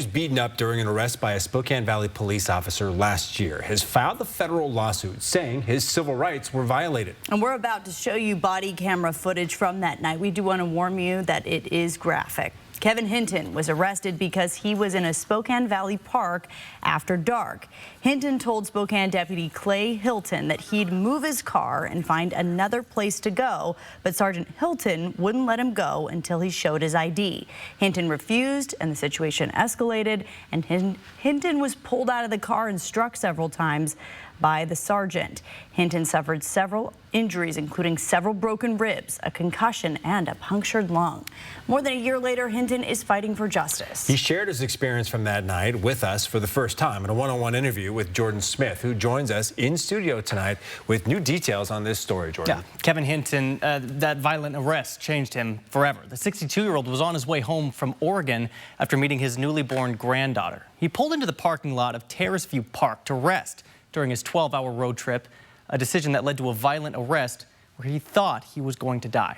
He was beaten up during an arrest by a Spokane Valley police officer last year. Has filed a federal lawsuit saying his civil rights were violated. And we're about to show you body camera footage from that night. We do want to warn you that it is graphic. Kevin Hinton was arrested because he was in a Spokane Valley park after dark. Hinton told Spokane Deputy Clay Hilton that he'd move his car and find another place to go, but Sergeant Hilton wouldn't let him go until he showed his ID. Hinton refused, and the situation escalated, and Hinton was pulled out of the car and struck several times by the sergeant. Hinton suffered several injuries, including several broken ribs, a concussion, and a punctured lung. More than a year later, Hinton is fighting for justice. He shared his experience from that night with us for the first time in a one-on-one interview with Jordan Smith, who joins us in studio tonight with new details on this story, Jordan. Yeah, Kevin Hinton, that violent arrest changed him forever. The 62-year-old was on his way home from Oregon after meeting his newly born granddaughter. He pulled into the parking lot of Terrace View Park to rest during his 12-hour road trip, a decision that led to a violent arrest where he thought he was going to die.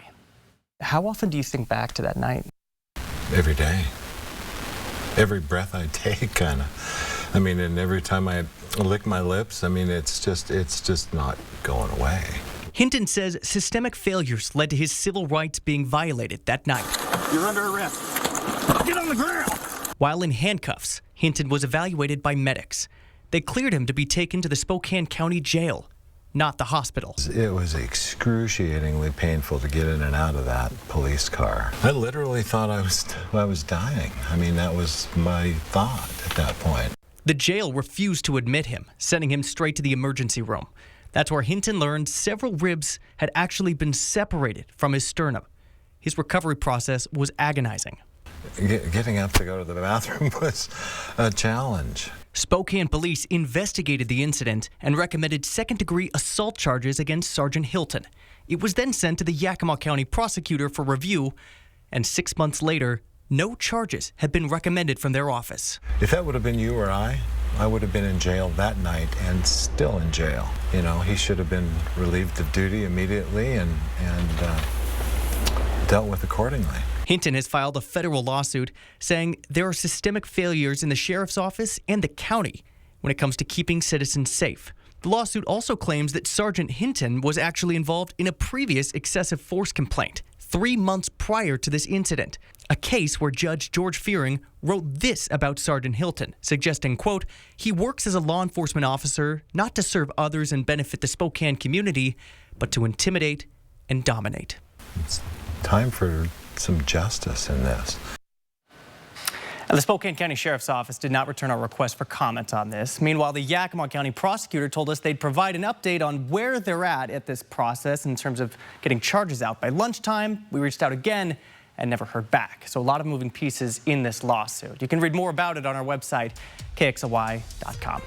How often do you think back to that night? Every day. Every breath I take, kind of. I mean, and every time I lick my lips, I mean, it's just not going away. Hinton says systemic failures led to his civil rights being violated that night. You're under arrest. Get on the ground! While in handcuffs, Hinton was evaluated by medics. They cleared him to be taken to the Spokane County Jail, not the hospital. It was excruciatingly painful to get in and out of that police car. I literally thought I was dying. I mean, that was my thought at that point. The jail refused to admit him, sending him straight to the emergency room. That's where Hinton learned several ribs had actually been separated from his sternum. His recovery process was agonizing. Getting up to go to the bathroom was a challenge. Spokane police investigated the incident and recommended second-degree assault charges against Sergeant Hilton. It was then sent to the Yakima County prosecutor for review, and 6 months later, no charges had been recommended from their office. If that would have been you or I would have been in jail that night and still in jail. You know, he should have been relieved of duty immediately and dealt with accordingly. Hinton has filed a federal lawsuit saying there are systemic failures in the sheriff's office and the county when it comes to keeping citizens safe. The lawsuit also claims that Sergeant Hinton was actually involved in a previous excessive force complaint 3 months prior to this incident, a case where Judge George Fearing wrote this about Sergeant Hilton, suggesting, quote, he works as a law enforcement officer not to serve others and benefit the Spokane community, but to intimidate and dominate. It's time for some justice in this. The Spokane County Sheriff's Office did not return our request for comment on this. Meanwhile, the Yakima County prosecutor told us they'd provide an update on where they're at this process in terms of getting charges out by lunchtime. We reached out again and never heard back. So a lot of moving pieces in this lawsuit. You can read more about it on our website, kxly.com.